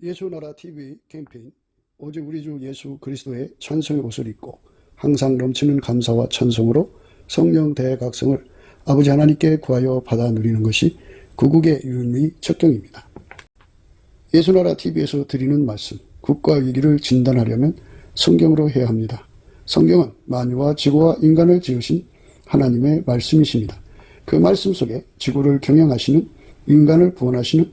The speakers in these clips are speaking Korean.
예수나라 TV 캠페인 오직 우리 주 예수 그리스도의 찬송의 옷을 입고 항상 넘치는 감사와 찬송으로 성령 대각성을 아버지 하나님께 구하여 받아 누리는 것이 구국의 유일무이 척경입니다. 예수나라 TV에서 드리는 말씀, 국가 위기를 진단하려면 성경으로 해야 합니다. 성경은 만유와 지구와 인간을 지으신 하나님의 말씀이십니다. 그 말씀 속에 지구를 경영하시는, 인간을 구원하시는,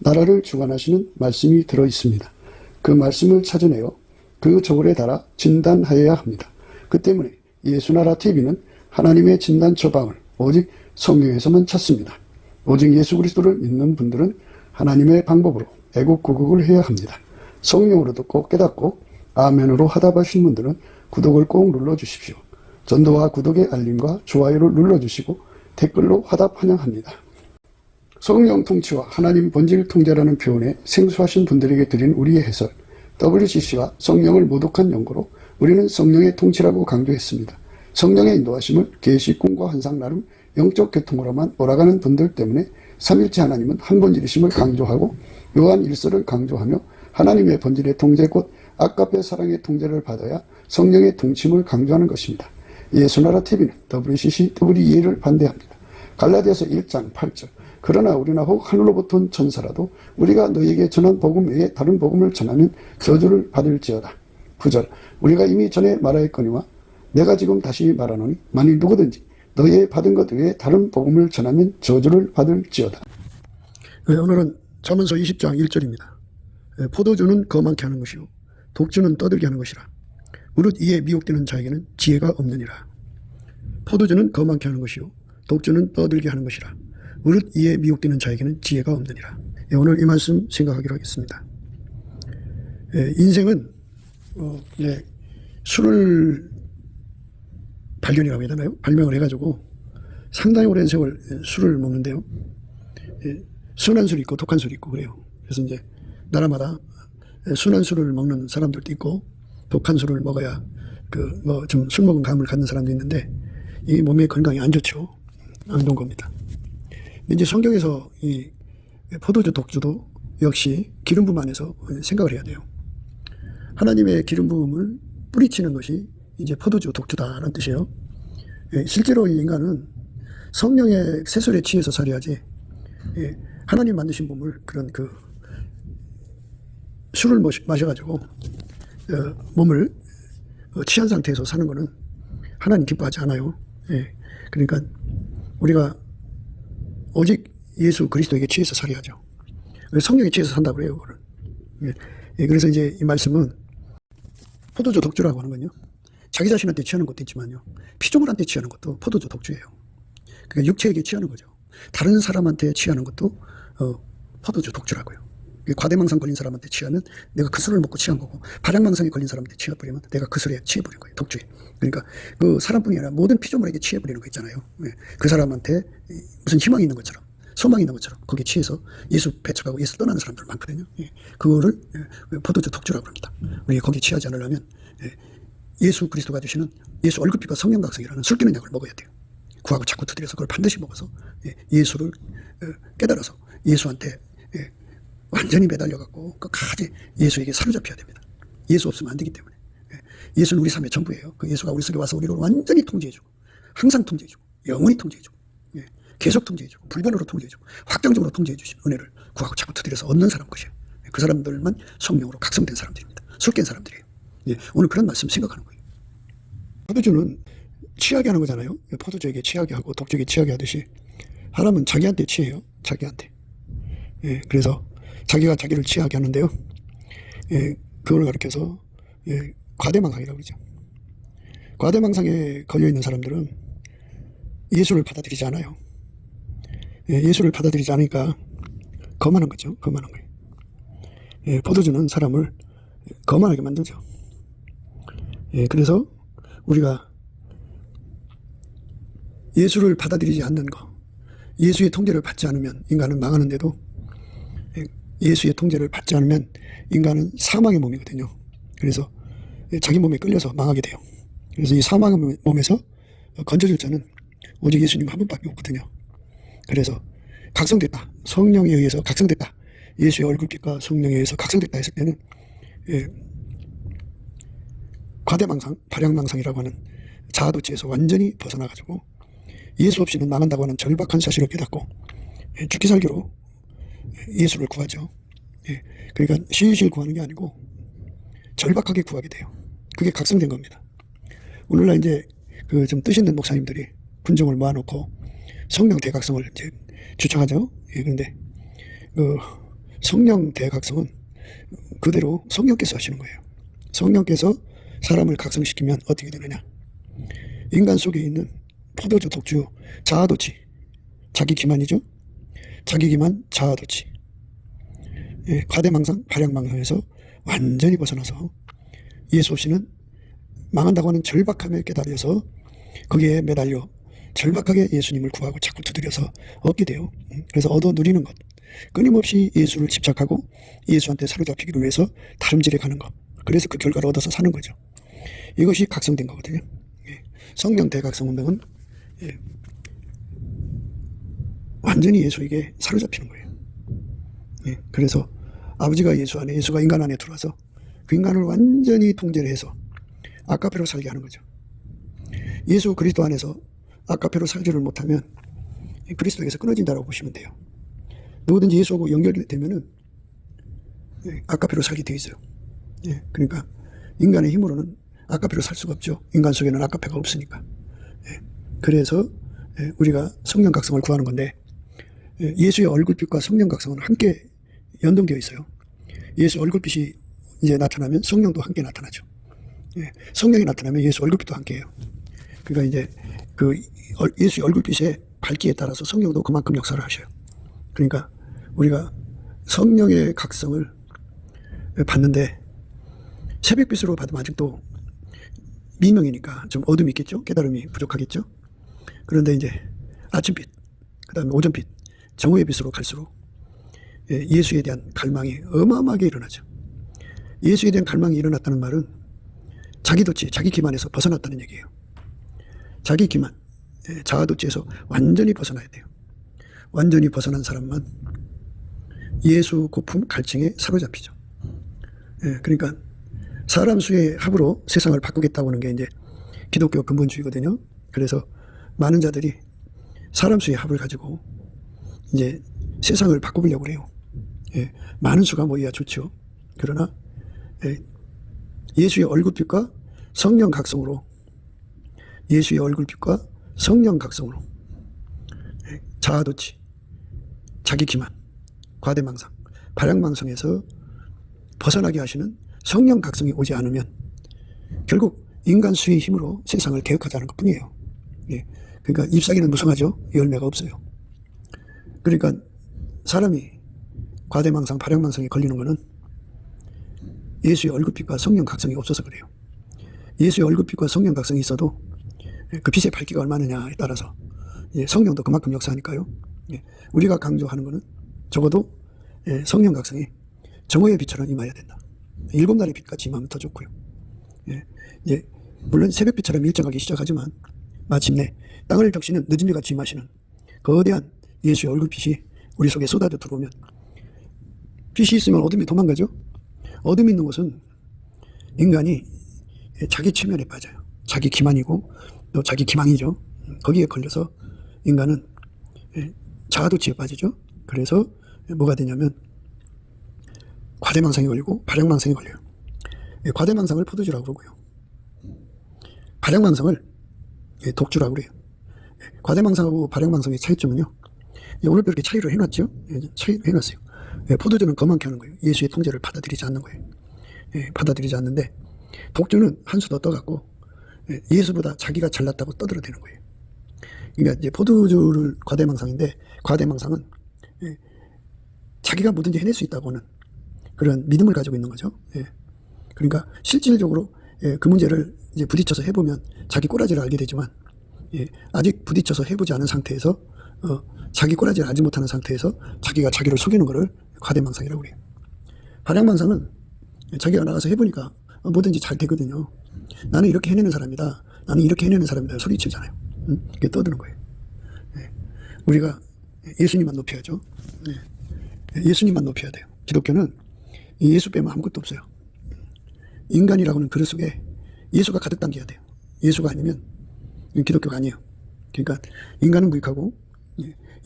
나라를 주관하시는 말씀이 들어있습니다. 그 말씀을 찾아내어 그 저울에 달아 진단하여야 합니다. 그 때문에 예수나라 TV는 하나님의 진단 처방을 오직 성경에서만 찾습니다. 오직 예수 그리스도를 믿는 분들은 하나님의 방법으로 애국구국을 해야 합니다. 성령으로 듣고 깨닫고 아멘으로 화답하신 분들은 구독을 꼭 눌러주십시오. 전도와 구독의 알림과 좋아요를 눌러주시고 댓글로 화답 환영합니다. 성령 통치와 하나님 본질 통제라는 표현에 생소하신 분들에게 드린 우리의 해설, WCC가 성령을 모독한 연고로 우리는 성령의 통치라고 강조했습니다. 성령의 인도하심을 계시, 꿈과 환상 나름 영적 계통으로만 몰아가는 분들 때문에 삼일체 하나님은 한 본질이심을 강조하고 요한 1서를 강조하며 하나님의 본질의 통제 곧 아까페 사랑의 통제를 받아야 성령의 통치임을 강조하는 것입니다. 예수나라 TV는 WCC, WEA를 반대합니다. 갈라디아서 1장 8절 그러나 우리나 혹 하늘로부터 온 천사라도 우리가 너희에게 전한 복음 외에 다른 복음을 전하면 저주를 받을지어다. 9절 우리가 이미 전에 말하였거니와 내가 지금 다시 말하노니 만일 누구든지 너희의 받은 것 외에 다른 복음을 전하면 저주를 받을지어다. 오늘은 잠언서 20장 1절입니다. 포도주는 거만케 하는 것이요 독주는 떠들게 하는 것이라. 무릇 이에 미혹되는 자에게는 지혜가 없느니라. 포도주는 거만케 하는 것이요 독주는 떠들게 하는 것이라. 무릇 이에 미혹되는 자에게는 지혜가 없느니라. 오늘 이 말씀 생각하기로 하겠습니다. 인생은 술을 발견이라고 해야 되나요? 발명을 해가지고 상당히 오랜 세월 술을 먹는데요. 순한 술이 있고 독한 술이 있고 그래요. 그래서 이제 나라마다 순한 술을 먹는 사람들도 있고 독한 술을 먹어야 좀 술 먹은 감을 갖는 사람도 있는데 이 몸의 건강에 안 좋죠. 안 좋은 겁니다. 이제 성경에서 이 포도주, 독주도 역시 기름 부음 안에서 생각을 해야 돼요. 하나님의 기름 부음을 뿌리치는 것이 이제 포도주, 독주다라는 뜻이에요. 실제로 이 인간은 성령의 세술에 취해서 살아야지 하나님 만드신 몸을 그런 술을 마셔가지고 몸을 취한 상태에서 사는 것은 하나님 기뻐하지 않아요. 그러니까 우리가 오직 예수 그리스도에게 취해서 살아야죠. 성령에 취해서 산다고 그래요. 그래서 이제 이 말씀은 포도주, 독주라고 하는 건요. 자기 자신한테 취하는 것도 있지만요. 피조물한테 취하는 것도 포도주, 독주예요. 그러니까 육체에게 취하는 거죠. 다른 사람한테 취하는 것도 포도주, 독주라고요. 과대망상 걸린 사람한테 취하면 내가 그 술을 먹고 취한 거고, 발양망상에 걸린 사람한테 취해버리면 내가 그 술에 취해버린 거예요. 독주에. 그러니까 그 사람뿐이 아니라 모든 피조물에게 취해버리는 거 있잖아요. 그 사람한테 무슨 희망이 있는 것처럼, 소망이 있는 것처럼 거기에 취해서 예수 배척하고 예수 떠나는 사람들 많거든요. 그거를 포도주, 독주라고 합니다. 우리가 거기에 취하지 않으려면 예수 그리스도가 주시는 예수 얼굴빛과 성령각성이라는 술 깨는 약을 먹어야 돼요. 구하고 자꾸 두드려서 그걸 반드시 먹어서 예수를 깨달아서 예수한테 완전히 매달려갖고 끝까지 예수에게 사로잡혀야 됩니다. 예수 없으면 안 되기 때문에. 예수는 우리 삶의 전부예요. 그 예수가 우리 속에 와서 우리를 완전히 통제해주고 항상 통제해주고 영원히 통제해주고 계속 통제해주고 불변으로 통제해주고 확정적으로 통제해주신 은혜를 구하고 자꾸 두드려서 얻는 사람 것이에요. 그 사람들만 성령으로 각성된 사람들입니다. 술 깬 사람들이에요. 오늘 그런 말씀 생각하는 거예요. 포도주는 취하게 하는 거잖아요. 포도주에게 취하게 하고 독주에게 취하게 하듯이 하나님은 자기한테 취해요. 자기한테. 그래서 자기가 자기를 취하게 하는데요. 그걸 가리켜서 과대망상이라고 그러죠. 과대망상에 걸려있는 사람들은 예수를 받아들이지 않아요. 예수를 받아들이지 않으니까 거만한 거죠. 거만한 거예요. 포도주는 사람을 거만하게 만들죠. 그래서 우리가 예수를 받아들이지 않는 거, 예수의 통제를 받지 않으면 인간은 망하는데도 예수의 통제를 받지 않으면 인간은 사망의 몸이거든요. 그래서 자기 몸에 끌려서 망하게 돼요. 그래서 이 사망의 몸에서 건져줄 자는 오직 예수님 한 분밖에 없거든요. 그래서 각성됐다. 성령에 의해서 각성됐다. 예수의 얼굴빛과 성령에 의해서 각성됐다 했을 때는 과대망상, 발양망상이라고 하는 자아도취에서 완전히 벗어나가지고 예수 없이는 망한다고 하는 절박한 사실을 깨닫고 죽기 살기로 예수를 구하죠. 그러니까 실실 구하는 게 아니고 절박하게 구하게 돼요. 그게 각성된 겁니다. 오늘날 이제 그 좀 뜻 있는 목사님들이 군정을 모아놓고 성령 대각성을 이제 주창하죠. 그런데 그 성령 대각성은 그대로 성령께서 하시는 거예요. 성령께서 사람을 각성시키면 어떻게 되느냐? 인간 속에 있는 포도주, 독주, 자아도취, 자기 기만이죠. 자기 기만, 자아도취, 과대망상, 발양망상에서 완전히 벗어나서 예수 없이는 망한다고 하는 절박함에 깨달아서 거기에 매달려 절박하게 예수님을 구하고 자꾸 두드려서 얻게 돼요. 그래서 얻어 누리는 것, 끊임없이 예수를 집착하고 예수한테 사로잡히기를 위해서 다름질해 가는 것, 그래서 그 결과를 얻어서 사는 거죠. 이것이 각성된 거거든요. 성령 대각성 운동은 완전히 예수에게 사로잡히는 거예요. 그래서 아버지가 예수 안에, 예수가 인간 안에 들어와서 그 인간을 완전히 통제를 해서 아까페로 살게 하는 거죠. 예수 그리스도 안에서 아까페로 살지를 못하면 그리스도에게서 끊어진다고 보시면 돼요. 누구든지 예수하고 연결되면은 아까페로 살게 되어 있어요. 그러니까 인간의 힘으로는 아까페로 살 수가 없죠. 인간 속에는 아까페가 없으니까. 그래서 우리가 성령 각성을 구하는 건데, 예수의 얼굴빛과 성령 각성은 함께 연동되어 있어요. 예수 얼굴빛이 이제 나타나면 성령도 함께 나타나죠. 성령이 나타나면 예수 얼굴빛도 함께해요. 그러니까 이제 그 예수의 얼굴빛의 밝기에 따라서 성령도 그만큼 역사를 하셔요. 그러니까 우리가 성령의 각성을 받는데 새벽빛으로 받으면 아직도 미명이니까 좀 어둠이 있겠죠. 깨달음이 부족하겠죠. 그런데 이제 아침빛, 그 다음에 오전빛, 정오의 빛으로 갈수록 예수에 대한 갈망이 어마어마하게 일어나죠. 예수에 대한 갈망이 일어났다는 말은 자기도취, 자기 기만에서 벗어났다는 얘기예요. 자기 기만, 자아도취에서 완전히 벗어나야 돼요. 완전히 벗어난 사람만 예수 고품 갈증에 사로잡히죠. 그러니까 사람 수의 합으로 세상을 바꾸겠다고 하는 게 이제 기독교 근본주의거든요. 그래서 많은 자들이 사람 수의 합을 가지고 이제 세상을 바꾸려고 그래요. 많은 수가 모여야 좋죠. 그러나 예수의 얼굴빛과 성령 각성으로, 예수의 얼굴빛과 성령 각성으로 자아도취, 자기 기만, 과대망상, 발양망상에서 벗어나게 하시는 성령 각성이 오지 않으면 결국 인간 수의 힘으로 세상을 개혁하자는 것 뿐이에요. 그러니까 잎사귀는 무성하죠. 열매가 없어요. 그러니까 사람이 과대망상, 발양망상에 걸리는 것은 예수의 얼굴빛과 성령 각성이 없어서 그래요. 예수의 얼굴빛과 성령 각성이 있어도 그 빛의 밝기가 얼마느냐에 따라서 성령도 그만큼 역사하니까요. 우리가 강조하는 것은 적어도 성령 각성이 정오의 빛처럼 임해야 된다. 7날의 빛같이 임하면 더 좋고요. 물론 새벽빛처럼 일정하기 시작하지만 마침내 땅을 적시는 늦은 비같이 임하시는 거대한 예수의 얼굴빛이 우리 속에 쏟아져 들어오면, 빛이 있으면 어둠이 도망가죠. 어둠이 있는 곳은 인간이 자기 최면에 빠져요. 자기 기만이고 또 자기 기망이죠. 거기에 걸려서 인간은 자아도취에 빠지죠. 그래서 뭐가 되냐면 과대망상에 걸리고 발양망상에 걸려요. 과대망상을 포도주라고 그러고요. 발양망상을 독주라고 그래요. 과대망상하고 발양망상의 차이점은요, 오늘 이렇게 차이를 해놨죠. 차이를 해놨어요. 포도주는 거만케 하는 거예요. 예수의 통제를 받아들이지 않는 거예요. 받아들이지 않는데, 독주는 한 수 더 떠갖고 예수보다 자기가 잘났다고 떠들어대는 거예요. 그러니까 이제 포도주를 과대망상인데, 과대망상은 자기가 뭐든지 해낼 수 있다고 하는 그런 믿음을 가지고 있는 거죠. 그러니까 실질적으로 그 문제를 이제 부딪혀서 해보면 자기 꼬라지를 알게 되지만, 아직 부딪혀서 해보지 않은 상태에서 자기 꼬라지를 알지 못하는 상태에서 자기가 자기를 속이는 것을 과대망상이라고 그래요. 발양망상은 자기가 나가서 해보니까 뭐든지 잘 되거든요. 나는 이렇게 해내는 사람이다, 나는 이렇게 해내는 사람이다 소리치잖아요. 그게 떠드는 거예요. 우리가 예수님만 높여야죠. 예수님만 높여야 돼요. 기독교는 예수 빼면 아무것도 없어요. 인간이라고는 그릇 속에 예수가 가득 담겨야 돼요. 예수가 아니면 기독교가 아니에요. 그러니까 인간은 무익하고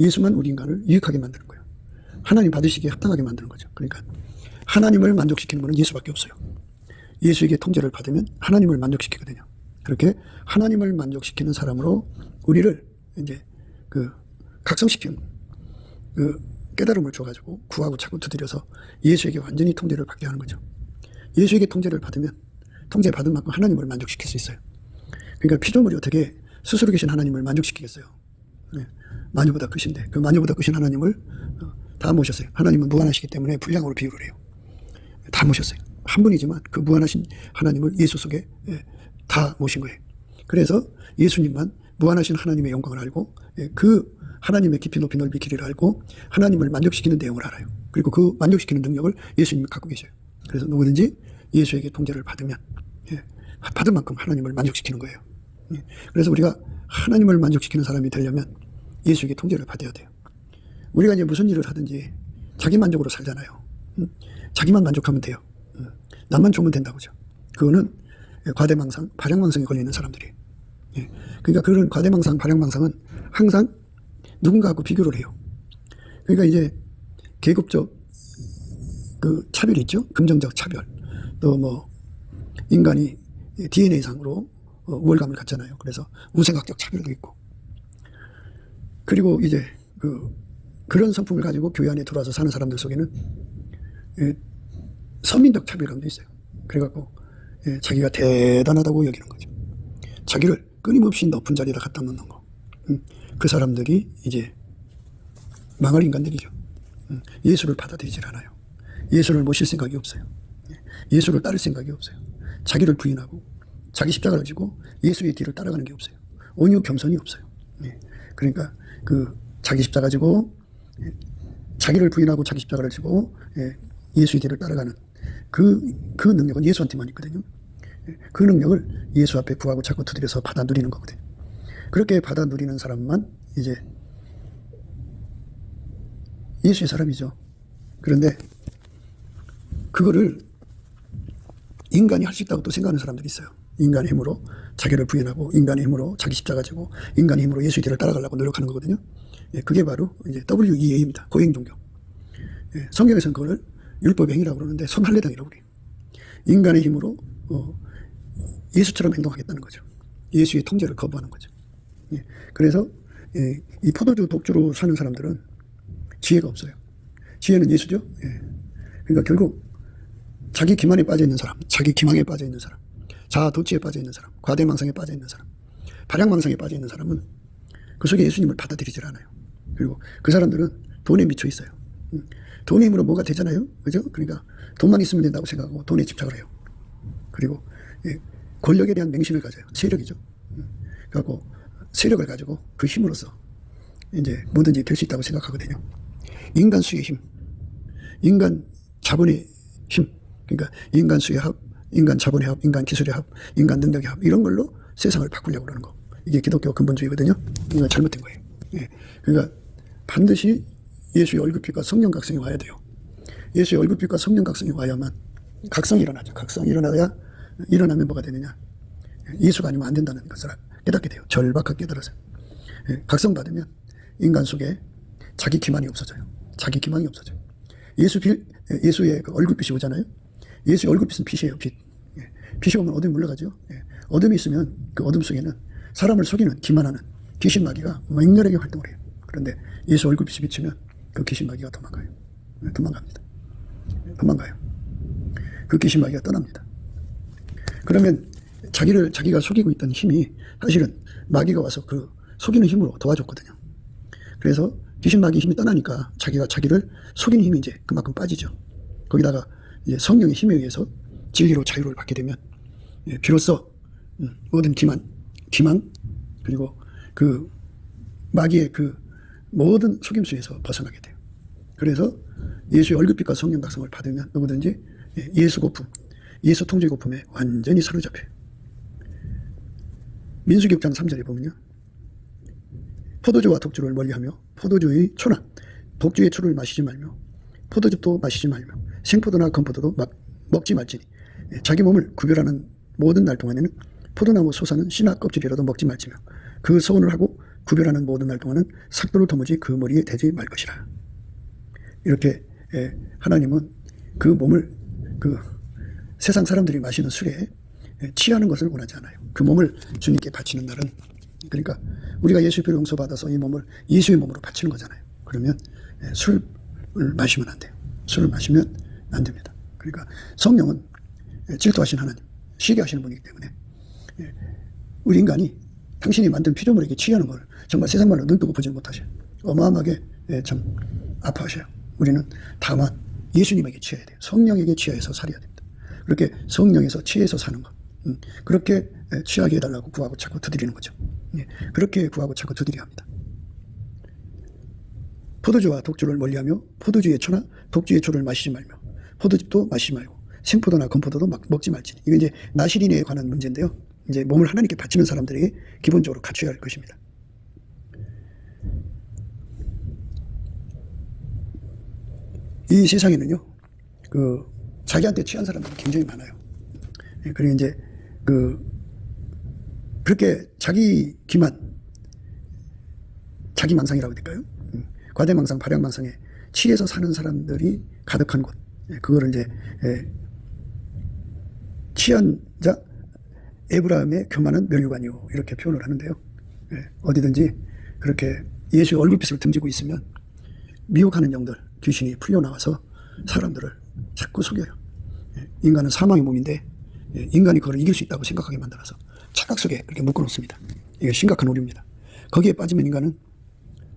예수만 우리 인간을 유익하게 만드는 거예요. 하나님 받으시기에 합당하게 만드는 거죠. 그러니까 하나님을 만족시키는 분은 예수밖에 없어요. 예수에게 통제를 받으면 하나님을 만족시키거든요. 그렇게 하나님을 만족시키는 사람으로 우리를 이제 각성시키는 깨달음을 줘가지고 구하고 찾고 두드려서 예수에게 완전히 통제를 받게 하는 거죠. 예수에게 통제를 받으면 통제받은 만큼 하나님을 만족시킬 수 있어요. 그러니까 피조물이 어떻게 스스로 계신 하나님을 만족시키겠어요. 마녀보다 크신데 그 마녀보다 크신 하나님을 다 모셨어요. 하나님은 무한하시기 때문에 분량으로 비유를 해요. 다 모셨어요. 한 분이지만 그 무한하신 하나님을 예수 속에 다 모신 거예요. 그래서 예수님만 무한하신 하나님의 영광을 알고 그 하나님의 깊이 높이 넓이 길이를 알고 하나님을 만족시키는 내용을 알아요. 그리고 그 만족시키는 능력을 예수님이 갖고 계셔요. 그래서 누구든지 예수에게 통제를 받으면 받은 만큼 하나님을 만족시키는 거예요. 그래서 우리가 하나님을 만족시키는 사람이 되려면 예수에게 통제를 받아야 돼요. 우리가 이제 무슨 일을 하든지 자기 만족으로 살잖아요. 자기만 만족하면 돼요. 남만 좋으면 된다고죠. 그거는 과대망상, 발양망상에 걸리는 사람들이에요. 그러니까 그런 과대망상, 발양망상은 항상 누군가하고 비교를 해요. 그러니까 이제 계급적 차별이 있죠. 금전적 차별. 또 뭐 인간이 DNA상으로 우월감을 갖잖아요. 그래서 우생학적 차별도 있고. 그리고 이제 그런 성품을 가지고 교회 안에 들어와서 사는 사람들 속에는 서민적 차별감도 있어요. 그래갖고 자기가 대단하다고 여기는 거죠. 자기를 끊임없이 높은 자리에다 갖다 놓는 거. 그 사람들이 이제 망할 인간들이죠. 예수를 받아들이질 않아요. 예수를 모실 생각이 없어요. 예수를 따를 생각이 없어요. 자기를 부인하고 자기 십자가를 지고 예수의 뒤를 따라가는 게 없어요. 온유 겸손이 없어요. 그러니까 자기 십자가 지고 자기를 부인하고 자기 십자가를 지고 예수의 뒤를 따라가는 그 능력은 예수한테만 있거든요. 그 능력을 예수 앞에 구하고 찾고 두드려서 받아 누리는 거거든요. 그렇게 받아 누리는 사람만 이제 예수의 사람이죠. 그런데 그거를 인간이 할 수 있다고 또 생각하는 사람들이 있어요. 인간의 힘으로 자기를 부인하고 인간의 힘으로 자기 십자가 지고 인간의 힘으로 예수의 뒤를 따라가려고 노력하는 거거든요. 그게 바로 이제 WEA입니다. 고행종교. 성경에서는 그걸 율법의 행위라고 그러는데 손할례당이라고 그래요. 인간의 힘으로 예수처럼 행동하겠다는 거죠. 예수의 통제를 거부하는 거죠. 그래서 이 포도주 독주로 사는 사람들은 지혜가 없어요. 지혜는 예수죠. 그러니까 결국 자기 기만에 빠져 있는 사람, 자기 기망에 빠져 있는 사람, 자아 도취에 빠져 있는 사람, 과대망상에 빠져 있는 사람, 발양망상에 빠져 있는 사람은 그 속에 예수님을 받아들이질 않아요. 그리고 그 사람들은 돈에 미쳐 있어요. 돈의 힘으로 뭐가 되잖아요. 그죠? 그러니까 돈만 있으면 된다고 생각하고 돈에 집착을 해요. 그리고 권력에 대한 맹신을 가져요. 세력이죠. 그래갖고 세력을 가지고 그 힘으로써 이제 뭐든지 될 수 있다고 생각하거든요. 인간 수의 힘, 인간 자본의 힘, 그러니까 인간 수의 합, 인간 자본의 합, 인간 기술의 합, 인간 능력의 합, 이런 걸로 세상을 바꾸려고 그러는 거. 이게 기독교 근본주의거든요. 이거 잘못된 거예요. 그러니까 반드시 예수의 얼굴빛과 성령 각성이 와야 돼요. 예수의 얼굴빛과 성령 각성이 와야만 각성이 일어나죠. 각성이 일어나면 뭐가 되느냐. 예수가 아니면 안 된다는 것을 깨닫게 돼요. 절박하게 깨달아서. 각성받으면 인간 속에 자기 기만이 없어져요. 자기 기망이 없어져요. 예수의 그 얼굴빛이 오잖아요. 예수의 얼굴빛은 빛이에요. 빛. 빛이 오면 어둠이 물러가죠. 어둠이 있으면 그 어둠 속에는 사람을 속이는 기만하는 귀신 마귀가 맹렬하게 활동을 해요. 그런데 예수 얼굴빛이 비치면 그 귀신 마귀가 도망가요. 도망갑니다. 도망가요. 그 귀신 마귀가 떠납니다. 그러면 자기가 속이고 있던 힘이 사실은 마귀가 와서 그 속이는 힘으로 도와줬거든요. 그래서 귀신 마귀 힘이 떠나니까 자기가 자기를 속이는 힘이 이제 그만큼 빠지죠. 거기다가 이제 성령의 힘에 의해서 진리로 자유를 받게 되면 비로소 모든 기망 그리고 그 마귀의 그 모든 속임수에서 벗어나게 돼요. 그래서 예수의 얼굴빛과 성령 각성을 받으면 누구든지 예수 고품, 예수 통제 고품에 완전히 사로잡혀요. 민수기 6장 3절에 보면요. 포도주와 독주를 멀리하며 포도주의 초나 독주의 초를 마시지 말며 포도즙도 마시지 말며 생포도나 건포도도 먹지 말지니 자기 몸을 구별하는 모든 날 동안에는 포도나무 솟아는 씨나 껍질이라도 먹지 말지며 그 서원을 하고 구별하는 모든 날 동안은 삭도를 도무지 그 머리에 대지 말 것이라. 이렇게 하나님은 그 몸을 그 세상 사람들이 마시는 술에 취하는 것을 원하지 않아요. 그 몸을 주님께 바치는 날은, 그러니까 우리가 예수의 피로 용서받아서 이 몸을 예수의 몸으로 바치는 거잖아요. 그러면 술을 마시면 안 돼요. 술을 마시면 안 됩니다. 그러니까 성령은 질투하신 하나님, 시기 하시는 분이기 때문에 우리 인간이 당신이 만든 피조물에게 취하는 걸 정말 세상 말로 눈 뜨고 보지 못하셔요. 어마어마하게 참 아파하셔요. 우리는 다만 예수님에게 취해야 돼요. 성령에게 취해서 살아야 됩니다. 그렇게 성령에서 취해서 사는 것, 그렇게 취하게 해달라고 구하고 자꾸 두드리는 거죠. 그렇게 구하고 자꾸 두드려야 합니다. 포도주와 독주를 멀리하며 포도주의 초나 독주의 초를 마시지 말며 포도즙도 마시지 말고 생포도나 건포도도 먹지 말지니. 이게 이제 나시린에 관한 문제인데요. 이제 몸을 하나님께 바치는 사람들에게 기본적으로 갖춰야 할 것입니다. 이 세상에는요, 자기한테 취한 사람들이 굉장히 많아요. 그리고 이제 그렇게 자기 기만, 자기 망상이라고 해야 될까요? 과대망상, 발양망상에 취해서 사는 사람들이 가득한 곳. 그거를 이제 취한 자 에브라임의 교만은 멸류관이요, 이렇게 표현을 하는데요. 어디든지 그렇게 예수의 얼굴빛을 등지고 있으면 미혹하는 영들, 귀신이 풀려나와서 사람들을 자꾸 속여요. 인간은 사망의 몸인데 인간이 그걸 이길 수 있다고 생각하게 만들어서 착각 속에 그렇게 묶어놓습니다. 이게 심각한 오류입니다. 거기에 빠지면 인간은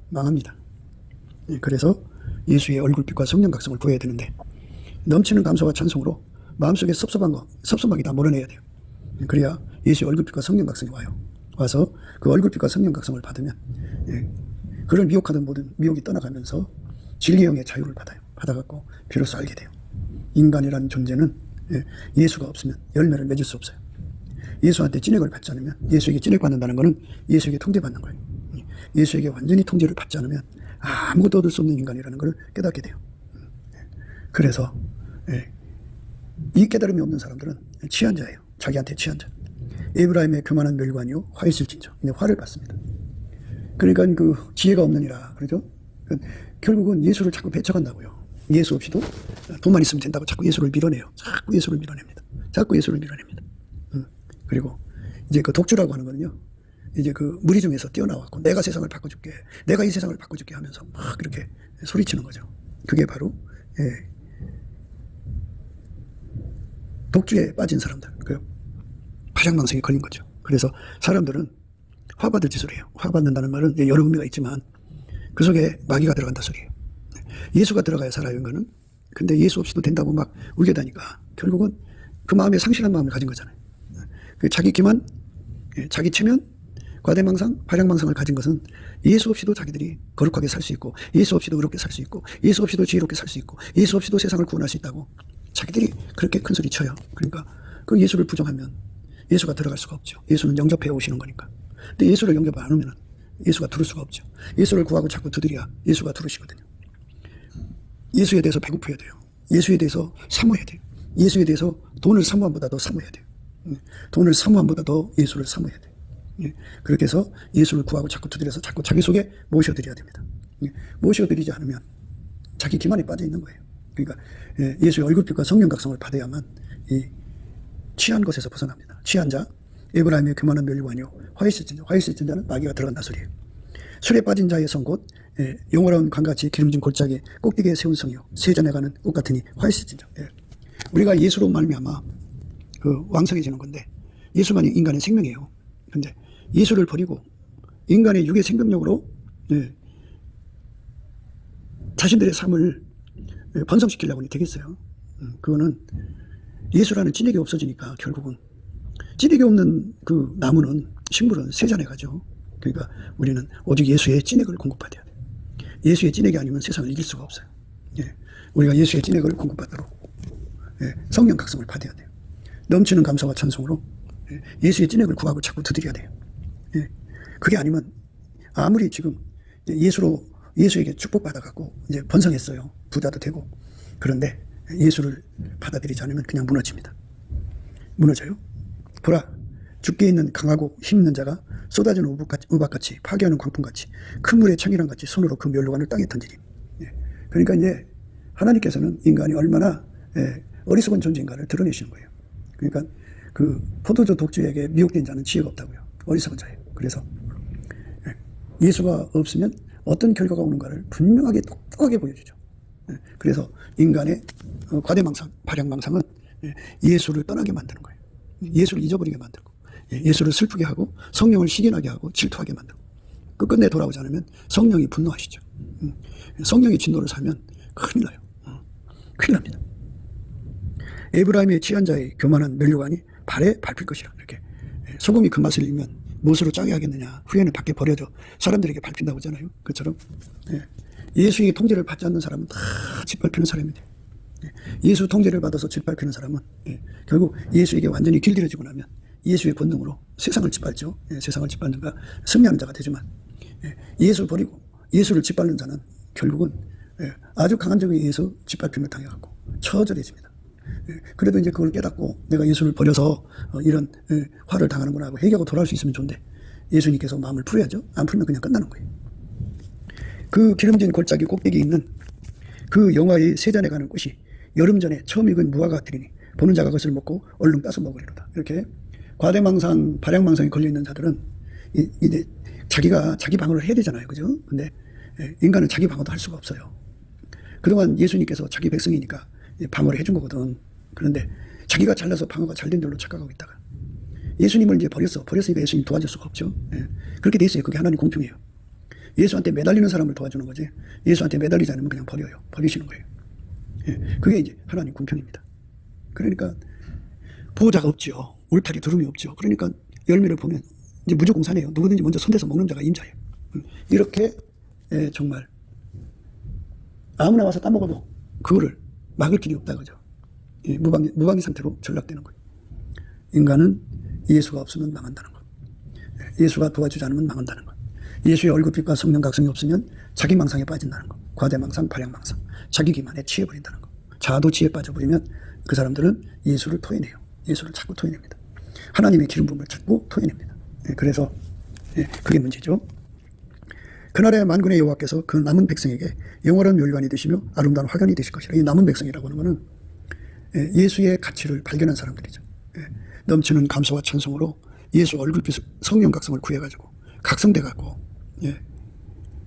망합니다. 그래서 예수의 얼굴빛과 성령 각성을 구해야 되는데, 넘치는 감사와 찬송으로 마음속에 섭섭하게 다 몰아내야 돼요. 그래야 예수의 얼굴빛과 성령 각성이 와서 그 얼굴빛과 성령 각성을 받으면 그를 미혹하던 모든 미혹이 떠나가면서 진리의 영의 자유를 받아갖고 비로소 알게 돼요. 인간이라는 존재는 예수가 없으면 열매를 맺을 수 없어요. 예수한테 찐액을 받지 않으면, 예수에게 찐액 받는다는 것은 예수에게 통제받는 거예요. 예수에게 완전히 통제를 받지 않으면 아무것도 얻을 수 없는 인간이라는 걸 깨닫게 돼요. 그래서 이 깨달음이 없는 사람들은 취한 자예요. 자기한테 취한 자. 에브라임의 교만한 멸관이요 화 있을진저. 화를 받습니다. 그러니까 그 지혜가 없느니라 그러죠. 결국은 예수를 자꾸 배척한다고요. 예수 없이도 돈만 있으면 된다고 자꾸 예수를 밀어내요. 자꾸 예수를 밀어냅니다. 그리고 이제 그 독주라고 하는 거는요, 이제 그 무리 중에서 뛰어나왔고 내가 세상을 바꿔줄게, 내가 이 세상을 바꿔줄게 하면서 막 그렇게 소리치는 거죠. 그게 바로 독주에 빠진 사람들, 그 파장망상에 걸린 거죠. 그래서 사람들은 화받을 짓을 해요. 화받는다는 말은 여러 의미가 있지만 그 속에 마귀가 들어간다 소리예요. 예수가 들어가야 살아요, 인간은. 근데 예수 없이도 된다고 막 울게다니까 결국은 그 마음에 상실한 마음을 가진 거잖아요. 자기 기만, 자기 체면, 과대망상, 발양망상을 가진 것은 예수 없이도 자기들이 거룩하게 살 수 있고, 예수 없이도 의롭게 살 수 있고, 예수 없이도 지혜롭게 살 수 있고, 예수 없이도 세상을 구원할 수 있다고 자기들이 그렇게 큰 소리 쳐요. 그러니까 그 예수를 부정하면 예수가 들어갈 수가 없죠. 예수는 영접해 오시는 거니까. 근데 예수를 영접 안 하면 예수가 들을 수가 없죠. 예수를 구하고 자꾸 두드려야 예수가 들으시거든요. 예수에 대해서 배고파야 돼요. 예수에 대해서 사모해야 돼요. 예수에 대해서 돈을 사모함보다 더 사모해야 돼요. 돈을 사모함보다 더 예수를 사모해야 돼요. 그렇게 해서 예수를 구하고 자꾸 두드려서 자꾸 자기 속에 모셔드려야 됩니다. 모셔드리지 않으면 자기 기만에 빠져 있는 거예요. 그러니까 예수의 얼굴빛과 성령 각성을 받아야만 이 취한 것에서 벗어납니다. 취한 자, 에브라임의 교만한 멸류관이요 화 있을 진자는 마귀가 들어간다 소리예요. 술에 빠진 자의 성 곧 영원한 강같이 기름진 골짜기에 꼭대기에 세운 성이요 세전에 가는 꽃 같으니 화 있을 진자. 우리가 예수로 말미암아 그 왕성해지는 건데, 예수만이 인간의 생명이에요. 근데 예수를 버리고 인간의 육의 생명력으로 자신들의 삶을 번성시키려고 하니 되겠어요. 그거는 예수라는 찐액이 없어지니까 결국은 찐액이 없는 그 나무는, 식물은 세잔에 가죠. 그러니까 우리는 오직 예수의 찐액을 공급받아야 돼요. 예수의 찐액이 아니면 세상을 이길 수가 없어요. 우리가 예수의 찐액을 공급받도록 성령 각성을 받아야 돼요. 넘치는 감사와 찬송으로 예수의 찐액을 구하고 자꾸 두드려야 돼요. 그게 아니면 아무리 지금 예수에게 축복받아갖고 이제 번성했어요. 부자도 되고 그런데 예수를 받아들이지 않으면 그냥 무너집니다. 무너져요. 보라, 죽게 있는 강하고 힘있는 자가 쏟아지는 우박같이 파괴하는 광풍같이 큰 물의 청이랑같이 손으로 그 멸류관을 땅에 던지니. 그러니까 이제 하나님께서는 인간이 얼마나 어리석은 존재인가를 드러내시는 거예요. 그러니까 그 포도주 독주에게 미혹된 자는 지혜가 없다고요. 어리석은 자예요. 그래서 예수가 없으면 어떤 결과가 오는가를 분명하게 똑똑하게 보여주죠. 그래서 인간의 과대망상, 발양망상은 예수를 떠나게 만드는 거예요. 예수를 잊어버리게 만들고, 예수를 슬프게 하고, 성령을 시기나게 하고, 질투하게 만들고, 끝끝내 돌아오지 않으면 성령이 분노하시죠. 성령의 진노를 살면 큰일 나요. 큰일 납니다. 에브라임의 취한 자의 교만한 멸류관이 발에 밟힐 것이라. 이렇게 소금이 그 맛을 잃으면 무엇으로 짜게 하겠느냐. 후에는 밖에 버려져 사람들에게 밟힌다고 하잖아요. 그처럼 예수의 통제를 받지 않는 사람은 다 짓밟히는 사람입니다. 예수 통제를 받아서 짓밟히는 사람은 결국 예수에게 완전히 길들여지고 나면 예수의 권능으로 세상을 짓밟죠. 세상을 짓밟는가 승리하는 자가 되지만 예수 버리고 예수를 짓밟는 자는 결국은 아주 강한 적에 의해서 짓밟힘을 당해갖고 처절해집니다. 그래도 이제 그걸 깨닫고 내가 예수를 버려서 이런 화를 당하는구나 하고 회개하고 돌아올 수 있으면 좋은데 예수님께서 마음을 풀어야죠. 안 풀면 그냥 끝나는 거예요. 그 기름진 골짜기 꼭대기에 있는 그 영화의 세 잔에 가는 꽃이 여름 전에 처음 익은 무화과 같으리니 보는 자가 그것을 먹고 얼른 따서 먹으리로다. 이렇게 과대망상, 발양망상에 걸려있는 자들은 이제 자기가 자기 방어를 해야 되잖아요. 그죠? 근데 인간은 자기 방어도 할 수가 없어요. 그동안 예수님께서 자기 백성이니까 방어를 해준 거거든. 그런데 자기가 잘나서 방어가 잘 된 줄로 착각하고 있다가 예수님을 이제 버렸으니까 예수님 도와줄 수가 없죠. 그렇게 돼 있어요. 그게 하나님 공평해요. 예수한테 매달리는 사람을 도와주는 거지 예수한테 매달리지 않으면 그냥 버리시는 거예요. 그게 이제 하나님 공평입니다. 그러니까 보호자가 없죠. 울타리 두rum이 없죠. 그러니까 열매를 보면 이제 무조공산이에요. 누구든지 먼저 손대서 먹는 자가 임자예요. 이렇게 정말 아무나 와서 따먹어도 그거를 막을 길이 없다 그죠. 무방의 상태로 전락되는 거예요. 인간은 예수가 없으면 망한다는 것. 예수가 도와주지 않으면 망한다는 것. 예수의 얼굴빛과 성령 각성이 없으면 자기 망상에 빠진다는 것. 과대망상, 발양망상. 자기 기만에 취해버린다는 것. 자아도취에 빠져버리면 그 사람들은 예수를 토해내요. 예수를 자꾸 토해냅니다. 하나님의 기름 부음을 자꾸 토해냅니다. 그래서 그게 문제죠. 그날에 만군의 여호와께서 그 남은 백성에게 영원한 멸관이 되시며 아름다운 화관이 되실 것이라. 이 남은 백성이라고 하는 것은 예수의 가치를 발견한 사람들이죠. 넘치는 감사와 찬송으로 예수 얼굴빛 성령 각성을 구해가지고 각성돼갖고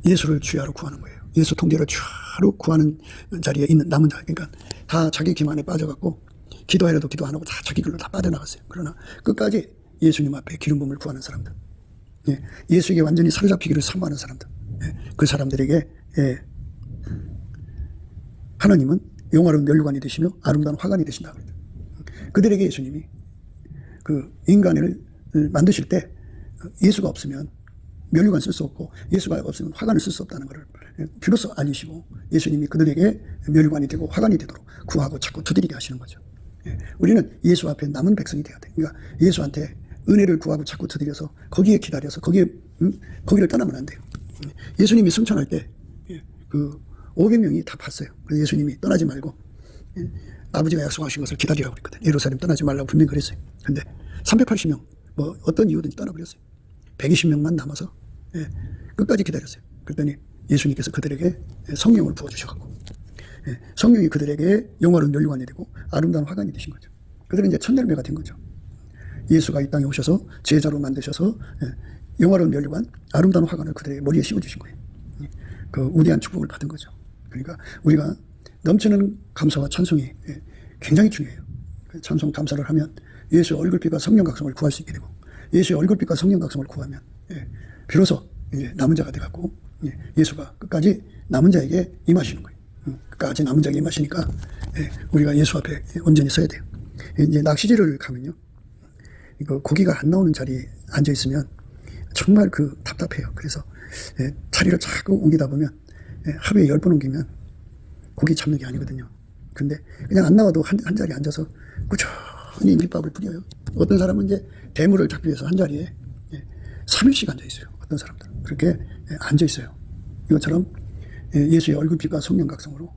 예수를 주야로 구하는 거예요. 예수 통제를 주야로 구하는 자리에 있는 남은 자. 그러니까 다 자기 기만에 빠져갖고 기도하려도 기도 안 하고 다 자기 길로 다 빠져나갔어요. 그러나 끝까지 예수님 앞에 기름 부음을 구하는 사람들, 예수에게 완전히 사로잡히기를 사모하는 사람들, 그 사람들에게 하나님은 영화로운 멸관이 되시며 아름다운 화관이 되신다. 그들에게 예수님이 그 인간을 만드실 때 예수가 없으면 멸류관 쓸 수 없고 예수가 없으면 화관을 쓸 수 없다는 것을 비로소 알리시고 예수님이 그들에게 멸류관이 되고 화관이 되도록 구하고 자꾸 두드리게 하시는 거죠. 우리는 예수 앞에 남은 백성이 되어야 돼. 그러니까 예수한테 은혜를 구하고 자꾸 두드려서 거기에 기다려서 거기를 떠나면 안 돼요. 예수님이 승천할 때 그 500명이 다 봤어요. 그래서 예수님이 떠나지 말고 아버지가 약속하신 것을 기다리라고 그랬거든. 예루살렘 떠나지 말라고 분명히 그랬어요. 근데 380명 뭐 어떤 이유든지 떠나버렸어요. 120명만 남아서 끝까지 기다렸어요. 그랬더니 예수님께서 그들에게 성령을 부어주셔갖고 성령이 그들에게 영화로운 멸류관이 되고 아름다운 화관이 되신 거죠. 그들은 이제 첫 열매가 된 거죠. 예수가 이 땅에 오셔서 제자로 만드셔서 영화로운 멸류관, 아름다운 화관을 그들의 머리에 씌워주신 거예요. 그 우대한 축복을 받은 거죠. 그러니까 우리가 넘치는 감사와 찬송이 굉장히 중요해요. 찬송 감사를 하면 예수의 얼굴빛과 성령 각성을 구할 수 있게 되고 예수의 얼굴빛과 성령 각성을 구하면 비로소 남은 자가 돼갖고 예수가 끝까지 남은 자에게 임하시는 거예요. 끝까지 남은 자에게 임하시니까 우리가 예수 앞에 온전히 서야 돼요. 이제 낚시질을 가면요, 이거 고기가 안 나오는 자리에 앉아 있으면 정말 답답해요. 그래서 자리를 자꾸 옮기다 보면 하루에 10번 옮기면 고기 잡는 게 아니거든요. 근데 그냥 안 나와도 한 자리에 앉아서 꾸준히 밀밥을 뿌려요. 어떤 사람은 이제 대물을 잡기 위해서 한 자리에 3일씩 앉아 있어요. 어떤 사람들은 그렇게 앉아 있어요. 이것처럼 예수의 얼굴빛과 성령 각성으로